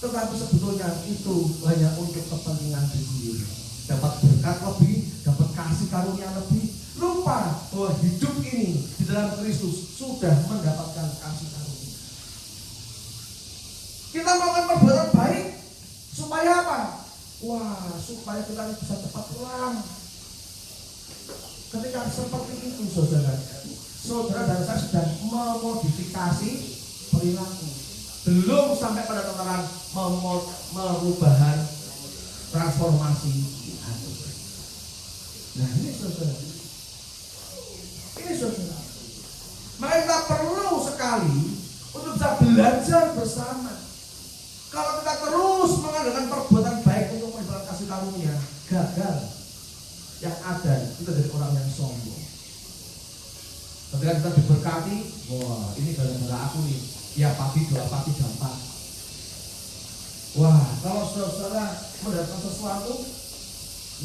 tetapi sebetulnya itu hanya untuk kepentingan diri sendiri. Dapat berkat lebih, dapat kasih karunia lebih, lupa bahwa hidup ini di dalam Kristus sudah mendapatkan kasih karunia. Kita melakukan perbuatan baik supaya apa? Wah, supaya kita bisa cepat pulang. Ketika seperti itu, saudara dan saya sedang memodifikasi perilaku. Belum sampai pada tataran merubahan transformasi hati. Nah ini saudara, maka kita perlu sekali untuk bisa belajar bersama. Kalau kita terus mengadakan perbuatan baik untuk mendapatkan kasih karunia, gagal. Yang ada kita jadi orang yang sombong. Ketika kita diberkati, wah ini gara-gara aku nih, ya pagi doa pagi gampang. Wah, kalau saudara mendapatkan sesuatu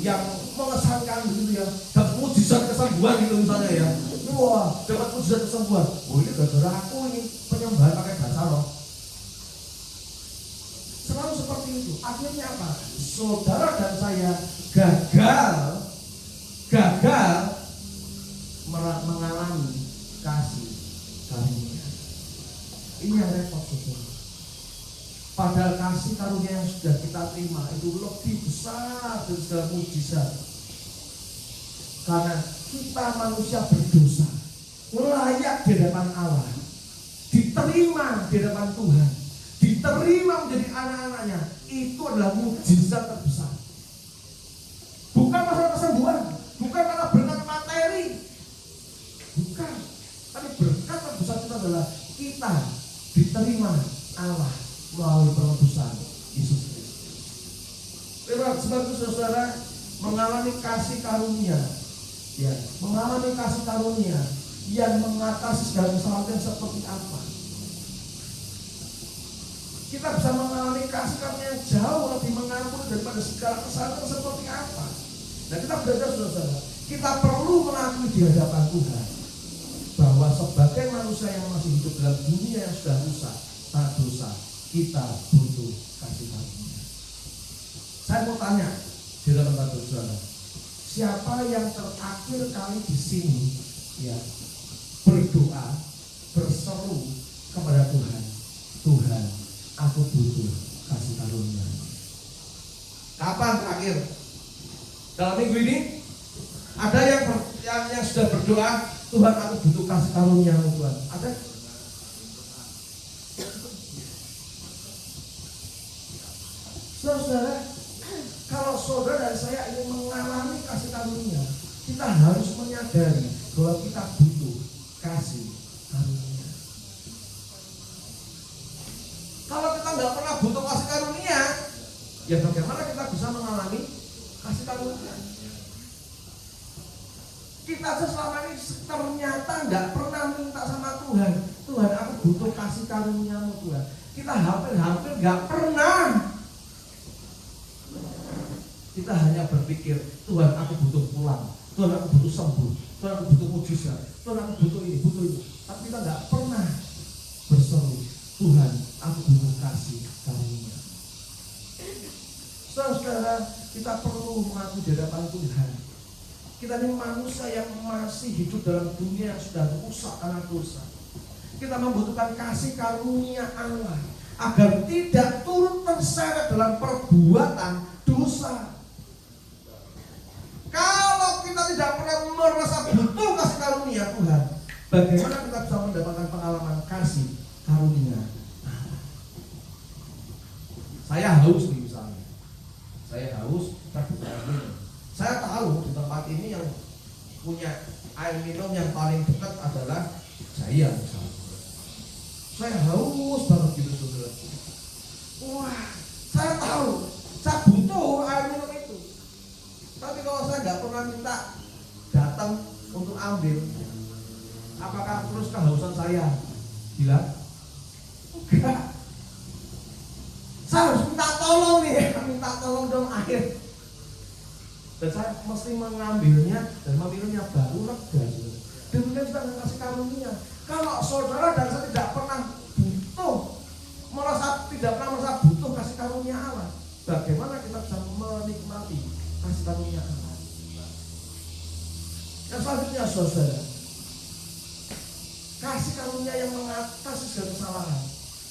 yang mengesankan gitu ya, dapat mujizat kesembuhan gitu misalnya ya, wah dapat mujizat kesembuhan, oh ini gara-gara aku ini penyembahan pakai bahasa roh. Selalu seperti itu. Akhirnya apa? Saudara dan saya gagal mengalami kasih karunia. Ini yang repot saudara. Padahal kasih karunia yang sudah kita terima itu lebih besar dari segala mujizat. Karena kita manusia berdosa, layak di hadapan Allah, diterima di hadapan Tuhan, diterima menjadi anak-anaknya. Itu adalah mujizat terbesar. Bukan masalah kesembuhan, bukan karena berkat materi, bukan. Tapi berkat terbesar kita adalah kita diterima Allah melalui penebusan Yesus Kristus. Sebab itu saudara mengalami kasih karunia, ya, mengalami kasih karunia yang mengatasi segala kesalahan seperti apa? Kita bisa mengalami kasih karunia yang jauh lebih mengampuni daripada segala kesalahan seperti apa? Nah kita belajar saudara, kita perlu mengakui di hadapan Tuhan bahwa sebagai manusia yang masih hidup dalam dunia yang sudah rusak, tak dosa, kita butuh kasih karunia. Saya mau tanya di dalam tempat saudara, siapa yang terakhir kali di sini ya berdoa, berseru kepada Tuhan, Tuhan, aku butuh kasih karunia. Kapan terakhir? Dalam minggu ini ada yang sudah berdoa, Tuhan, aku butuh kasih karunia Tuhan. Ada? Saudara, kalau saudara dan saya ingin mengalami kasih karunia, kita harus menyadari bahwa kita butuh kasih karunia. Kalau kita nggak pernah butuh kasih karunia, ya bagaimana kita bisa mengalami kasih karunia? Kita aja selama ini ternyata nggak pernah minta sama Tuhan, Tuhan aku butuh kasih karuniamu Tuhan. Kita hampir nggak pernah. Kita hanya berpikir, Tuhan aku butuh pulang, Tuhan aku butuh sembuh, Tuhan aku butuh mujizat, Tuhan aku butuh ini, butuh itu. Tapi kita nggak pernah berseru, Tuhan aku butuh kasih karunia. Saudara, kita perlu mengaku di hadapan Tuhan. Kita ini manusia yang masih hidup dalam dunia yang sudah rusak karena dosa. Kita membutuhkan kasih karunia Allah agar tidak turut terseret dalam perbuatan dosa. Kalau kita tidak pernah merasa butuh kasih karunia Tuhan, bagaimana kita bisa mendapatkan pengalaman kasih karunia Allah? Saya haus nih misalnya. Saya haus, kita butuh air minum. Saya tahu di tempat ini yang punya air minum yang paling dekat adalah saya misalnya. Saya haus banget gitu saudara. Wah, saya tahu, saya butuh air minum itu. Tapi kalau saya nggak pernah minta datang untuk ambil, apakah terus kehausan saya hilang? Enggak. Saya harus minta tolong nih, minta tolong dong air. Dan saya mesti mengambilnya dan meminumnya baru lega. Demikian juga dengan kasih karunia. Kalau saudara dan saya tidak pernah tidak pernah merasa butuh kasih karunia Allah, bagaimana kita bisa menikmati kasih karunia Allah? Yang selanjutnya saudara, kasih karunia yang mengatasi segala kesalahan.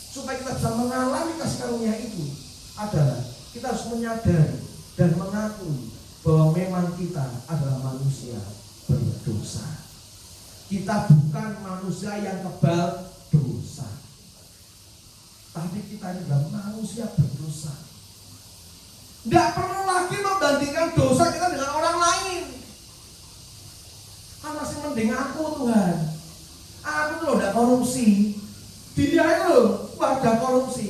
Supaya kita bisa mengalami kasih karunia itu adalah kita harus menyadari dan mengakui bahwa memang kita adalah manusia berdosa. Kita bukan manusia yang kebal dosa, tapi kita ini adalah manusia berdosa. Tidak perlu lagi membandingkan dosa kita dengan orang lain. Kan masih mending aku Tuhan. Aku tuh udah korupsi. Dia itu loh ada korupsi.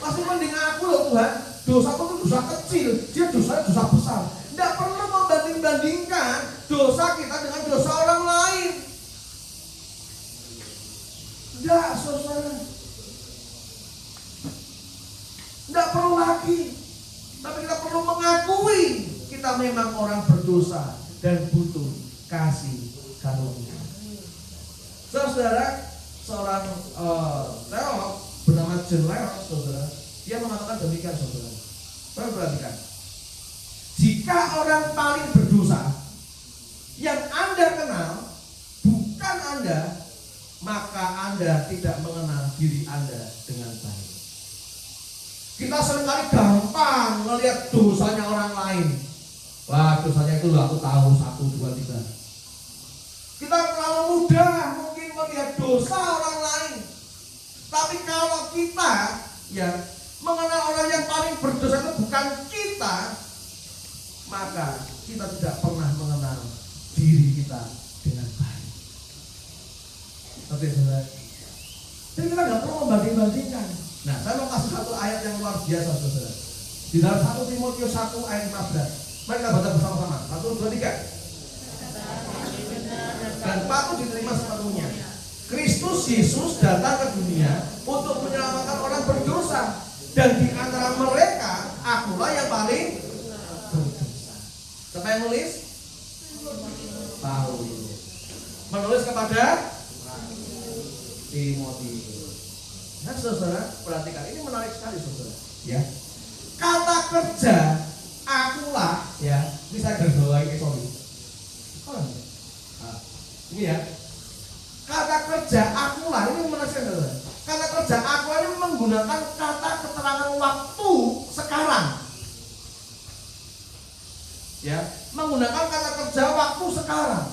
Masih mending aku loh Tuhan. Dosa itu dosa kecil, dia dosa besar. Tidak perlu membanding-bandingkan dosa kita dengan dosa orang lain. Tidak, saudara. Tidak perlu lagi. Tapi kita perlu mengakui kita memang orang berdosa dan butuh kasih karunia. Saudara, seorang teolog bernama John Lewis, saudara, dia mengatakan demikian, saudara. Perhatikan. Jika orang paling berdosa yang Anda kenal bukan Anda, maka Anda tidak mengenal diri Anda dengan baik. Kita seringkali gampang melihat dosanya orang lain. Wah, dosanya itu aku tahu 1, 2, 3. Kita terlalu mudah mungkin melihat dosa orang lain. Tapi kalau kita mengenal orang yang paling berdosa itu bukan kita, maka kita tidak pernah mengenal diri kita dengan baik. Tapi saudara, jadi kita nggak perlu membanding-bandingkan. Nah, saya mau kasih satu ayat yang luar biasa, saudara. Di dalam 1 Timotius 1 ayat 15. Mari kita baca bersama-sama. 1, 2, 3. Dan patut diterima sepenuhnya. Kristus Yesus datang ke dunia untuk menyelamatkan orang berdosa, dan di antara mereka akulah yang paling berdosa. Siapa yang nulis? Paulus. Menulis kepada Timotius. Nah, saudara, perhatikan, ini menarik sekali, saudara. Ya, kata kerja akulah, ya, ini saya garis bawahi, sorry. Ini ya, kata kerja akulah ini menarik, saudara. Kata kerja akulah ini menggunakan kata keterangan waktu sekarang. Ya, menggunakan kata kerja waktu sekarang.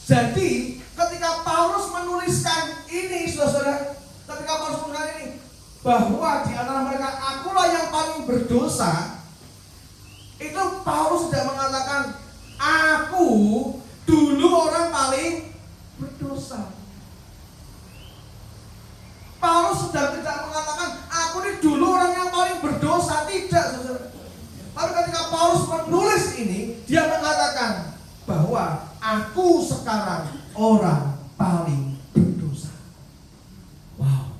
Jadi, ketika Paulus menuliskan ini, saudara, ketika Paulus menuliskan ini, bahwa di antara mereka akulah yang paling berdosa, itu Paulus sudah mengatakan, aku dulu orang paling berdosa. Paulus sudah tidak mengatakan, aku ini dulu orang yang paling berdosa, tidak, saudara. Tapi ketika Paulus menulis ini, dia mengatakan bahwa aku sekarang orang paling berdosa. Wow.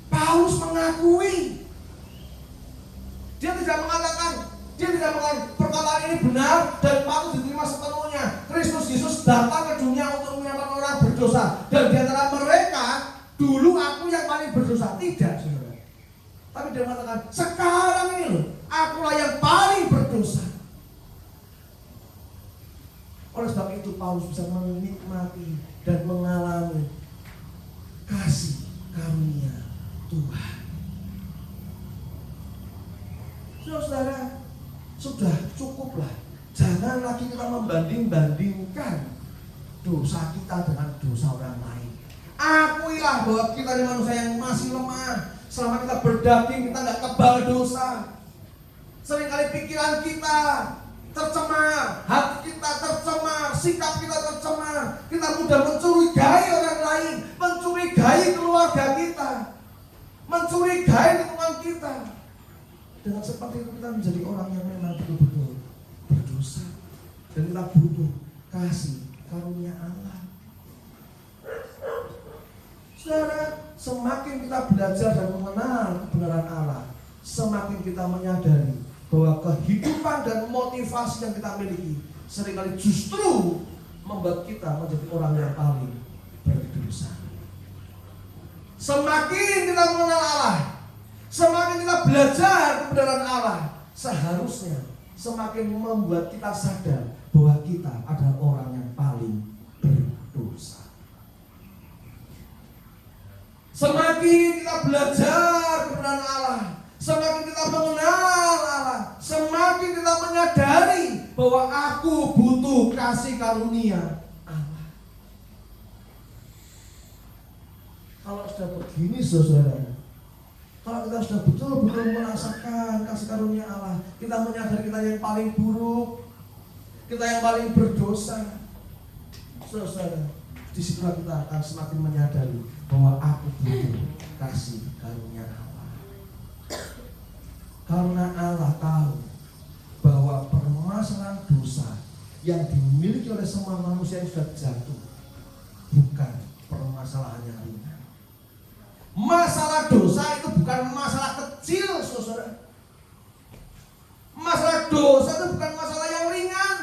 Paulus mengakui. Dia tidak mengatakan perkataan ini benar dan patut diterima sepenuhnya. Kristus Yesus datang ke dunia untuk menyelamatkan orang berdosa, dan di antara mereka dulu aku yang paling berdosa. Tidak, saudara. Tapi dia mengatakan, sekarang ini loh, akulah yang paling berdosa. Oleh sebab itu Paulus bisa menikmati dan mengalami kasih karunia Tuhan. Saudara, sudah cukuplah. Jangan lagi kita membanding-bandingkan dosa kita dengan dosa orang lain. Akuilah bahwa kita ini manusia yang masih lemah. Selama kita berdaging, kita nggak kebal dosa. Seringkali pikiran kita tercemar, hati kita tercemar, sikap kita tercemar. Kita mudah mencurigai orang lain, mencurigai keluarga kita, mencurigai lingkungan kita. Dengan seperti itu kita menjadi orang yang memang betul-betul berdosa. Dan kita butuh kasih karunia Allah. Saudara, semakin kita belajar dan mengenal kebenaran Allah, semakin kita menyadari bahwa kehidupan dan motivasi yang kita miliki seringkali justru membuat kita menjadi orang yang paling berdosa. Semakin kita mengenal Allah, semakin kita belajar kebenaran Allah, seharusnya semakin membuat kita sadar bahwa kita adalah orang yang paling berdosa. Semakin kita belajar kebenaran Allah, semakin kita mengenal Allah, semakin kita menyadari bahwa aku butuh kasih karunia Allah. Kalau sudah begini saudara, kalau kita sudah betul-betul merasakan kasih karunia Allah, kita menyadari kita yang paling buruk, kita yang paling berdosa, saudara, disitulah kita akan semakin menyadari bahwa aku butuh kasih karunia Allah. Karena Allah tahu bahwa permasalahan dosa yang dimiliki oleh semua manusia yang sudah jatuh bukan permasalahan yang ringan. Masalah dosa itu bukan masalah kecil, saudara. Masalah dosa itu bukan masalah yang ringan.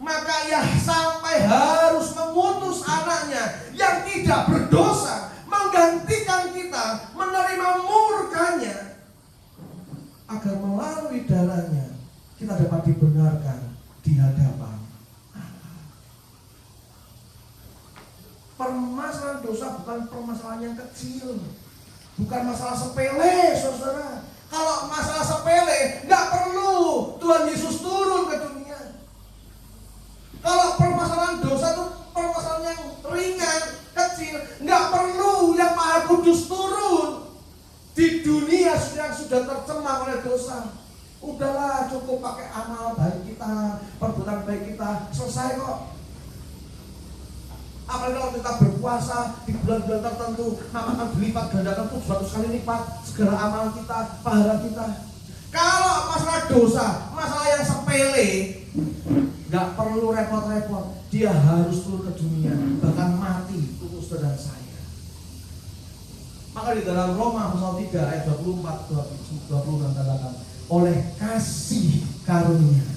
Maka ia sampai harus mengutus anaknya yang tidak berdosa, menggantikan kita, menerima murkanya, agar melalui darahnya kita dapat dibenarkan di hadapan Allah. Permasalahan dosa bukan permasalahan yang kecil, bukan masalah sepele, saudara. Kalau masalah sepele, nggak perlu Tuhan Yesus turun ke dunia. Kalau permasalahan dosa itu permasalahan yang ringan, kecil, nggak perlu yang Maha Kudus turun di dunia yang sudah tercemar oleh dosa. Udahlah, cukup pakai amal baik kita, perbuatan baik kita, selesai kok. Apalagi kalau kita berpuasa di bulan-bulan tertentu, maka akan berlipat gandakan 700 kali lipat segala amal kita, pahala kita. Kalau masalah dosa, masalah yang sepele, gak perlu repot-repot. Dia harus turun ke dunia, bahkan mati untuk saudara saya. Maka di dalam Roma pasal 3 ayat 24-20 katakan, oleh kasih karunia,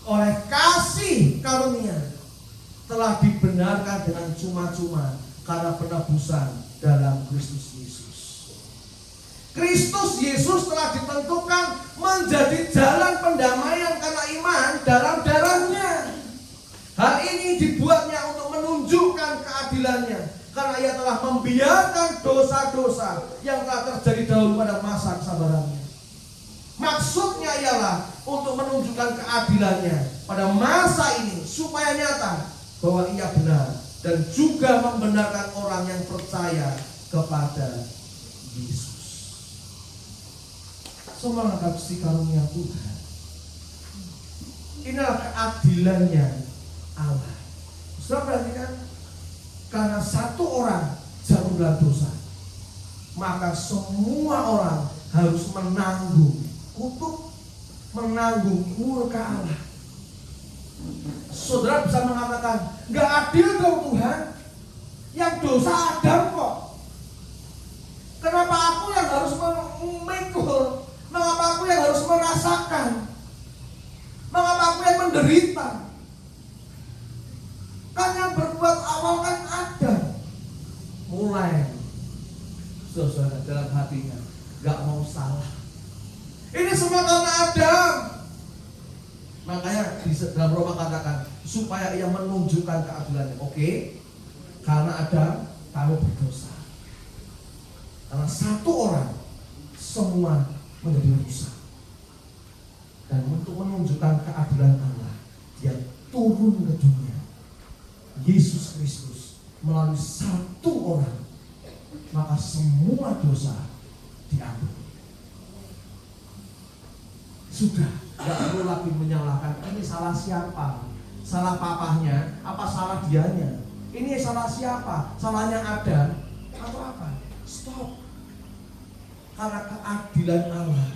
oleh kasih karunia telah dibenarkan dengan cuma-cuma karena penebusan dalam Kristus Yesus. Kristus Yesus telah ditentukan menjadi jalan pendamaian karena iman dalam darahnya. Hal ini dibuatnya untuk menunjukkan keadilannya, karena ia telah membiarkan dosa-dosa yang telah terjadi dahulu pada masa kesabarannya. Maksudnya ialah untuk menunjukkan keadilannya pada masa ini, supaya nyata bahwa ia benar dan juga membenarkan orang yang percaya kepada Yesus. Semua kasih karunia Tuhan. Inilah keadilannya Allah. Saudara perhatikan, karena satu orang jatuh dalam dosa, maka semua orang harus menanggung kutuk, menanggung murka Allah. Saudara bisa mengatakan, nggak adil dong Tuhan, yang dosa Adam kok. Kenapa aku yang harus memikul? Mengapa aku yang harus merasakan? Mengapa aku yang menderita? Kan yang berbuat awal kan Adam. Mulai saudara dalam hatinya, nggak mau salah. Ini semua karena Adam. Makanya di dalam Roma katakan supaya ia menunjukkan keadilannya. Oke, karena Adam kamu berdosa. Karena satu orang semua menjadi rusak. Dan untuk menunjukkan keadilan Allah, dia turun ke dunia. Yesus Kristus melalui satu orang, maka semua dosa diampuni. Sudah, gak perlu lagi menyalahkan ini salah siapa, salah papahnya, apa salah dianya. Ini salah siapa, salahnya Adam atau apa? Stop. Karena keadilan Allah,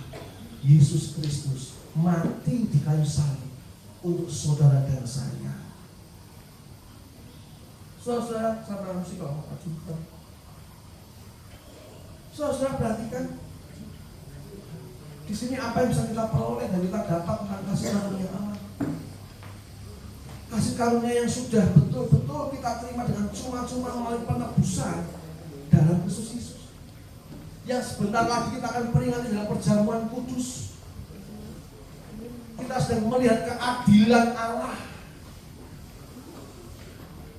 Yesus Kristus mati di kayu salib untuk saudara dan saya. Saudara, sama musik kalau mau juga. Saudara perhatikan. Di sini apa yang bisa kita peroleh dan kita dapat tentang kasih karunia Allah. Kasih karunia yang sudah betul-betul kita terima dengan cuma-cuma melalui penebusan dalam Kristus Yesus. Yang sebentar lagi kita akan peringati dalam perjamuan kudus. Kita sedang melihat keadilan Allah.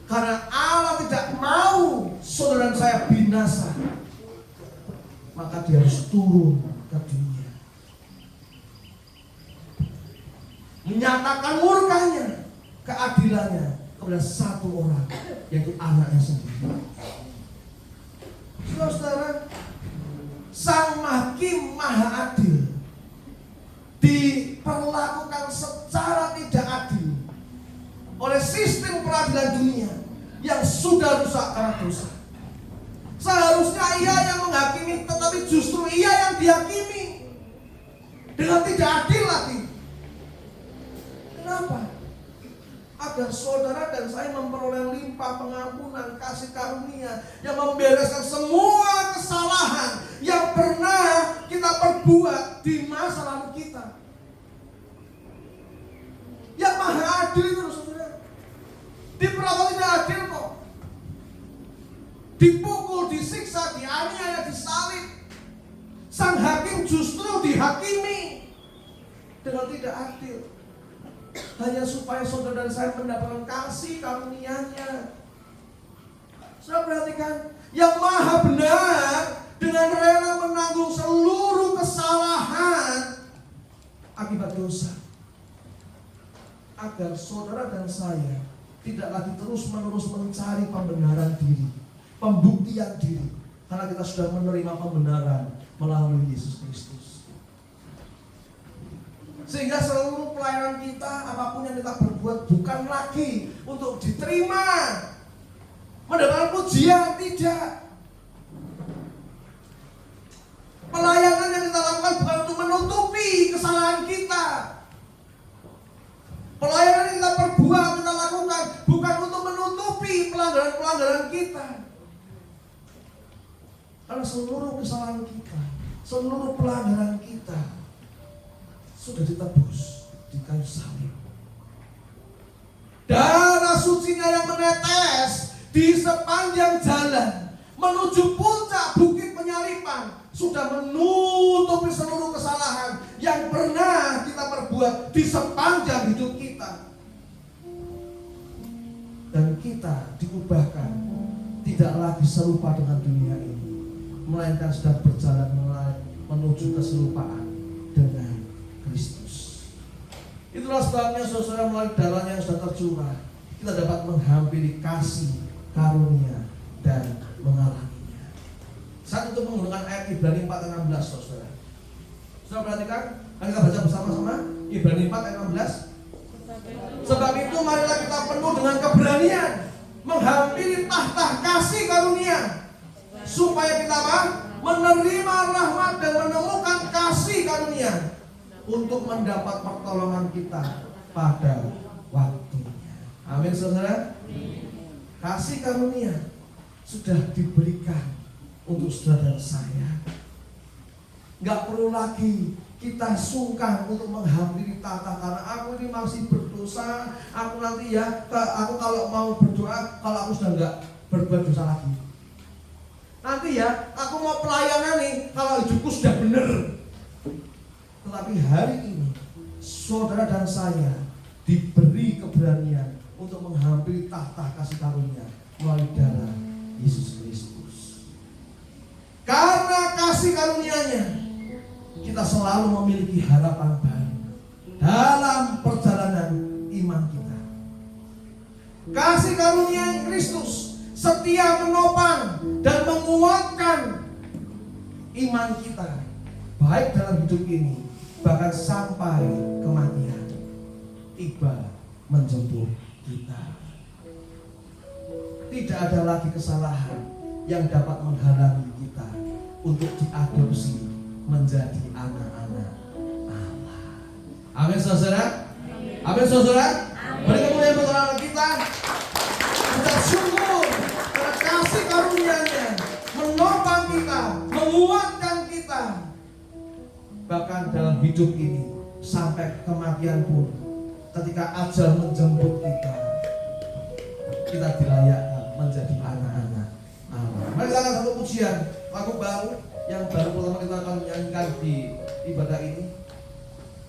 Karena Allah tidak mau saudara dan saya binasa, maka dia harus turun ke dunia, menyatakan murkanya, keadilannya kepada satu orang, yaitu anaknya sendiri. Saudara, Sang Hakim Maha Adil diperlakukan secara tidak adil oleh sistem peradilan dunia yang sudah rusak karena dosa. Seharusnya ia yang menghakimi, tetapi justru ia yang dihakimi dengan tidak adil lagi. Kenapa? Agar saudara dan saya memperoleh limpah pengampunan kasih karunia yang membereskan semua kesalahan yang pernah kita perbuat di masa lalu kita. Yang Maha Adil itu saudara, diperlakukan tidak adil kok. Dipukul, disiksa, dianiaya, disalib. Sang hakim justru dihakimi dengan tidak adil. Hanya supaya saudara dan saya mendapatkan kasih karunia-Nya. Saudara perhatikan, yang Maha Benar dengan rela menanggung seluruh kesalahan akibat dosa, agar saudara dan saya tidak lagi terus-menerus mencari pembenaran diri, pembuktian diri, karena kita sudah menerima pembenaran melalui Yesus Kristus. Sehingga seluruh pelayanan kita, apapun yang kita berbuat, bukan lagi untuk diterima, mendapatkan pujian, tidak. Pelayanan yang kita lakukan bukan untuk menutupi kesalahan kita. Pelayanan yang kita perbuat, kita lakukan bukan untuk menutupi pelanggaran-pelanggaran kita. Karena seluruh kesalahan kita, seluruh pelanggaran kita sudah ditebus di kayu salib. Darah sucinya yang menetes di sepanjang jalan menuju puncak bukit penyalipan sudah menutupi seluruh kesalahan yang pernah kita perbuat di sepanjang hidup kita. Dan kita diubahkan tidak lagi serupa dengan dunia ini, melainkan sudah berjalan menuju keserupaan dengan Kristus. Itulah sebabnya saudara, melalui darahnya yang sudah tercurah, kita dapat menghampiri kasih karunia dan mengalaminya. Saat untuk menggunakan ayat Ibrani 4:16, saudara. Saudara perhatikan, akan kita baca bersama-sama Ibrani 4:16. Sebab itu marilah kita penuh dengan keberanian menghampiri tahta kasih karunia, supaya kita menerima rahmat dan menemukan kasih karunia untuk mendapat pertolongan kita pada waktunya. Amin saudara. Kasih karunia sudah diberikan untuk saudara dan saya. Gak perlu lagi kita sungkan untuk menghampiri tahta, karena aku ini masih berdosa. Aku nanti aku kalau mau berdoa, kalau aku sudah gak berbuat dosa lagi. Nanti ya, aku mau pelayanan nih kalau hidupku sudah benar. Tetapi hari ini saudara dan saya diberi keberanian untuk menghampiri tahta kasih karunia melalui darah Yesus Kristus. Karena kasih karunia-Nya, kita selalu memiliki harapan baru dalam perjalanan iman kita. Kasih karunia Kristus setia menopang dan menguatkan iman kita, baik dalam hidup ini bahkan sampai kematian tiba menjemput kita. Tidak ada lagi kesalahan yang dapat menghalangi kita untuk diadopsi menjadi anak-anak Allah. Amin saudara. Amin saudara. Beri kemuliaan buat anak kita. Kita syukur karena kasih karunia-Nya menopang kita, menguatkan kita. Bahkan dalam hidup ini sampai kematian pun, ketika ajal menjemput kita, kita dilayakkan menjadi anak-anak Allah. Mari kita satu pujian lagu baru yang baru pertama kita akan menyanyikan di ibadah ini.